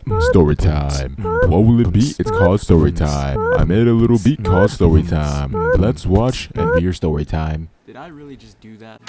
Story time. What will it be? It's called story time. I made a little beat called story time. Let's watch Envyerz story time. Did I really just do that?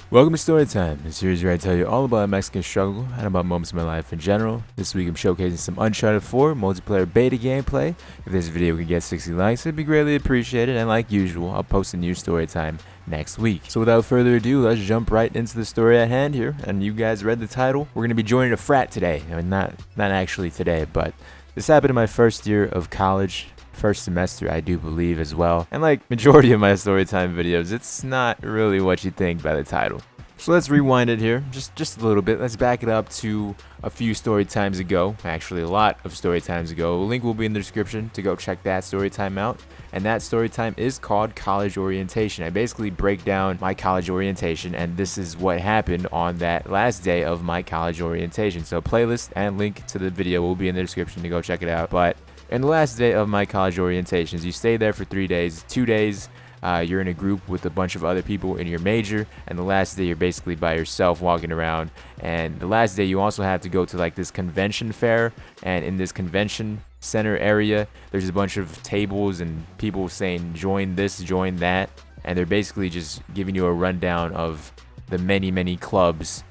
Welcome to Storytime, a series where I tell you all about a Mexican struggle and about moments in my life in general. This week I'm showcasing some Uncharted 4 multiplayer beta gameplay. If this video could get 60 likes, it'd be greatly appreciated, and like usual, I'll post a new Storytime next week. So without further ado, let's jump right into the story at hand here. And you guys read the title. We're going to be joining a frat today. I mean, not actually today, but this happened in my first year of college. First semester, I do believe, as well. And like majority of my Storytime videos, it's not really what you think by the title. So let's rewind it here just a little bit. Let's back it up to a few story times ago. Actually, a lot of story times ago. A link will be in the description to go check that story time out. And that story time is called College Orientation. I basically break down my college orientation, and this is what happened on that last day of my college orientation. So playlist and link to the video will be in the description to go check it out. But in the last day of my college orientations, you stay there for 3 days. 2 days, you're in a group with a bunch of other people in your major, and the last day you're basically by yourself walking around. And the last day you also have to go to like this convention fair, and in this convention center area there's a bunch of tables and people saying join this, join that, and they're basically just giving you a rundown of the many clubs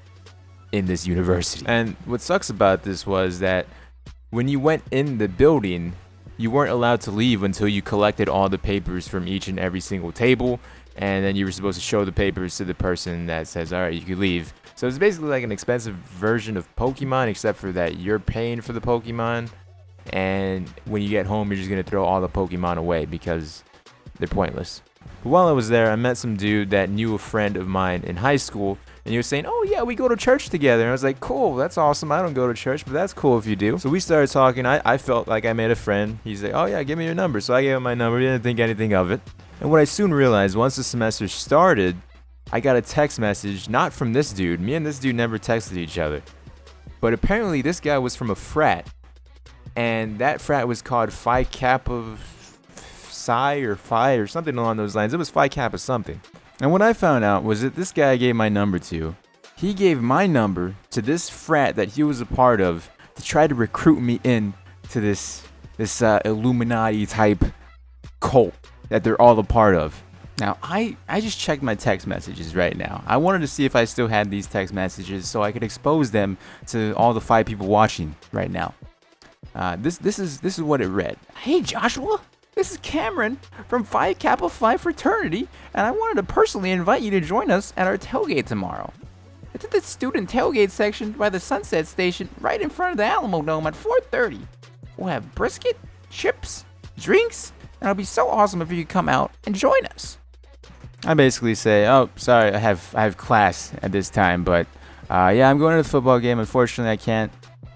in this university. And what sucks about this was that when you went in the building, you weren't allowed to leave until you collected all the papers from each and every single table, and then you were supposed to show the papers to the person that says, all right, you can leave. So it's basically like an expensive version of Pokemon, except for that you're paying for the Pokemon, and when you get home, you're just going to throw all the Pokemon away because they're pointless. But while I was there, I met some dude that knew a friend of mine in high school, and he was saying, oh yeah, we go to church together. And I was like, cool, that's awesome. I don't go to church, but that's cool if you do. So we started talking. I felt like I made a friend. He's like, oh yeah, give me your number. So I gave him my number. He didn't think anything of it. And what I soon realized, once the semester started, I got a text message, not from this dude. Me and this dude never texted each other. But apparently this guy was from a frat. And that frat was called Phi Kappa Psi or Phi or something along those lines. It was Phi Kappa something. And what I found out was that this guy I gave my number to, he gave my number to this frat that he was a part of to try to recruit me in to this Illuminati type cult that they're all a part of. Now, I just checked my text messages right now. I wanted to see if I still had these text messages so I could expose them to all the 5 people watching right now. This is what it read. Hey, Joshua. This is Cameron from Phi Kappa Phi Fraternity, and I wanted to personally invite you to join us at our tailgate tomorrow. It's at the student tailgate section by the Sunset Station right in front of the Alamo Dome at 4:30. We'll have brisket, chips, drinks, and it'll be so awesome if you could come out and join us. I basically say, oh, sorry, I have class at this time, but yeah, I'm going to the football game. Unfortunately, I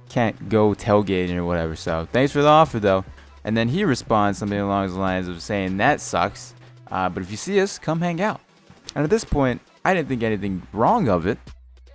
can't go tailgating or whatever, so thanks for the offer, though. And then he responds something along the lines of saying, that sucks, but if you see us, come hang out. And at this point, I didn't think anything wrong of it,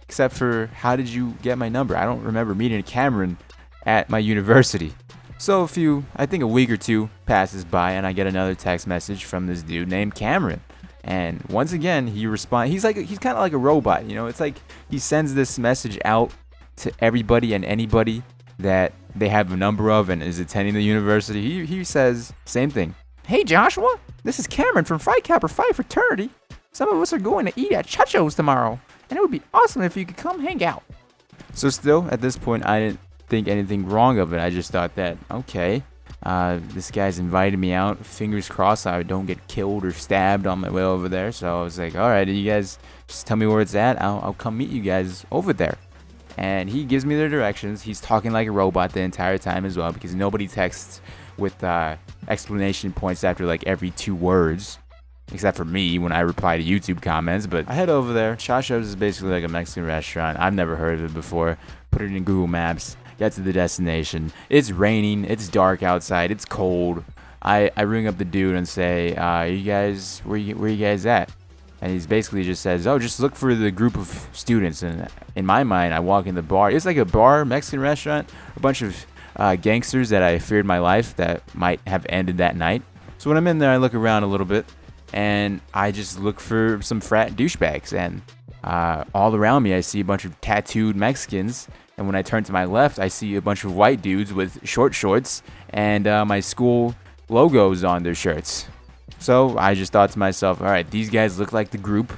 except for, how did you get my number? I don't remember meeting Cameron at my university. So I think a week or two passes by, and I get another text message from this dude named Cameron. And once again, he responds. He's kind of like a robot, you know? It's like he sends this message out to everybody and anybody that they have a number of and is attending the university. He says same thing. Hey Joshua, this is Cameron from Phi Kappa Phi Fraternity. Some of us are going to eat at Chacho's tomorrow, and it would be awesome if you could come hang out. So still, at this point, I didn't think anything wrong of it. I just thought that, okay, this guy's invited me out. Fingers crossed I don't get killed or stabbed on my way over there. So I was like, all right, you guys just tell me where it's at. I'll come meet you guys over there. And he gives me the directions. He's talking like a robot the entire time as well, because nobody texts with explanation points after like every 2 words, except for me when I reply to YouTube comments. But I head over there. Chacho's is basically like a Mexican restaurant. I've never heard of it before. Put it in Google Maps. Get to the destination. It's raining. It's dark outside. It's cold. I ring up the dude and say, you guys, where you guys at? And he's basically just says, oh, just look for the group of students. And in my mind, I walk in the bar. It's like a bar, Mexican restaurant, a bunch of gangsters that I feared my life that might have ended that night. So when I'm in there, I look around a little bit, and I just look for some frat douchebags. And all around me, I see a bunch of tattooed Mexicans And when I turn to my left, I see a bunch of white dudes with short shorts and my school logos on their shirts. So I just thought to myself, all right, these guys look like the group.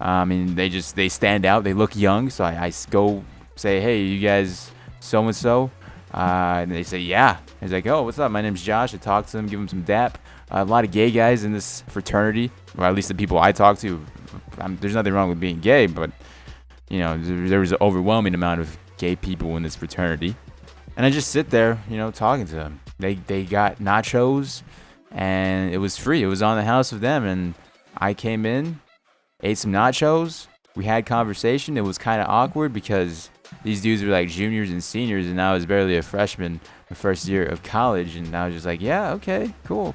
They stand out. They look young. So I go say, hey, you guys so-and-so? And they say, yeah. He's like, oh, what's up? My name's Josh. I talk to them, give them some dap. A lot of gay guys in this fraternity, or at least the people I talk to. There's nothing wrong with being gay, but, there was an overwhelming amount of gay people in this fraternity. And I just sit there, talking to them. They got nachos, and it was free. It was on the house of them, and I came in, ate some nachos. We had conversation. It was kind of awkward because these dudes were like juniors and seniors, and I was barely a freshman, the first year of college, and I was just like, yeah, okay, cool.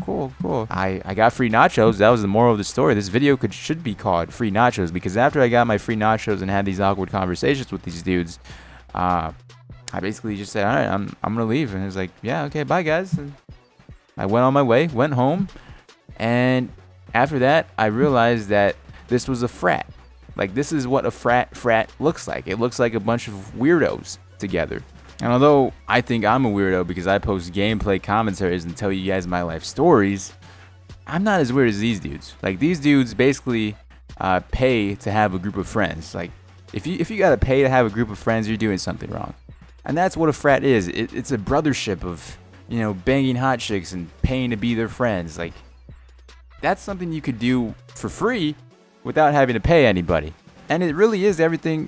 I got free nachos. That was the moral of the story. This video should be called Free Nachos, because after I got my free nachos and had these awkward conversations with these dudes, I basically just said, all right, I'm gonna leave. And it was like, yeah, okay, bye guys. And I went on my way, went home, and after that, I realized that this was a frat. Like, this is what a frat looks like. It looks like a bunch of weirdos together. And although I think I'm a weirdo because I post gameplay commentaries and tell you guys my life stories, I'm not as weird as these dudes. Like, these dudes basically pay to have a group of friends. Like, if you gotta pay to have a group of friends, you're doing something wrong. And that's what a frat is. It's a brothership of, banging hot chicks and paying to be their friends. Like, that's something you could do for free without having to pay anybody. And it really is everything,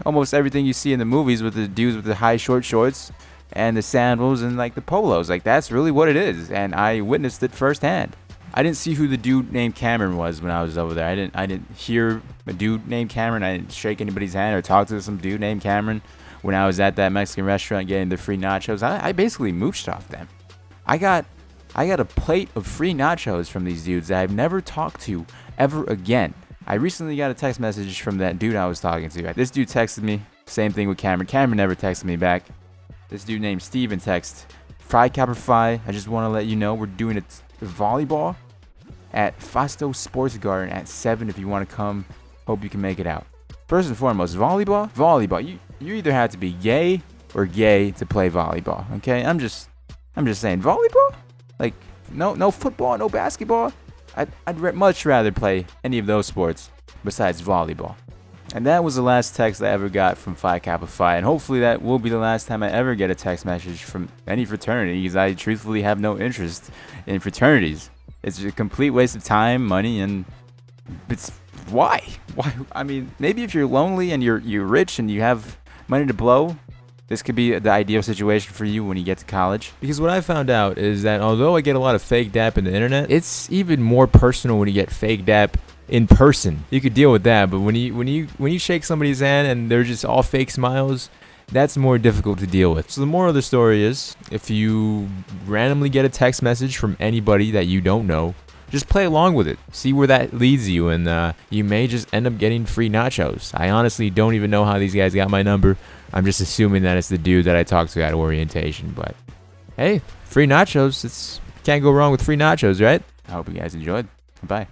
almost everything you see in the movies with the dudes with the high short shorts and the sandals and like the polos. Like, that's really what it is. And I witnessed it firsthand. I didn't see who the dude named Cameron was when I was over there. I didn't hear a dude named Cameron. I didn't shake anybody's hand or talk to some dude named Cameron when I was at that Mexican restaurant getting the free nachos. I basically mooched off them. I got a plate of free nachos from these dudes that I've never talked to ever again. I recently got a text message from that dude I was talking to. This dude texted me. Same thing with Cameron. Cameron never texted me back. This dude named Steven texted, Phi Kappa Phi, I just want to let you know we're doing a volleyball at Fasto Sports Garden at 7 if you want to come. Hope you can make it out. First and foremost, volleyball. You either have to be gay or gay to play volleyball. Okay, I'm just saying, volleyball. Like, no football, no basketball. I'd much rather play any of those sports besides volleyball. And that was the last text I ever got from Phi Kappa Phi, and hopefully that will be the last time I ever get a text message from any fraternity, because I truthfully have no interest in fraternities. It's a complete waste of time, money, and it's why? I mean, maybe if you're lonely and you're rich and you have money to blow, this could be the ideal situation for you when you get to college. Because what I found out is that although I get a lot of fake dap in the internet, it's even more personal when you get fake dap in person. You could deal with that, but when you shake somebody's hand and they're just all fake smiles, that's more difficult to deal with. So the moral of the story is, if you randomly get a text message from anybody that you don't know, just play along with it. See where that leads you, and you may just end up getting free nachos. I honestly don't even know how these guys got my number. I'm just assuming that it's the dude that I talked to at orientation. But hey, free nachos. Can't go wrong with free nachos, right? I hope you guys enjoyed. Bye.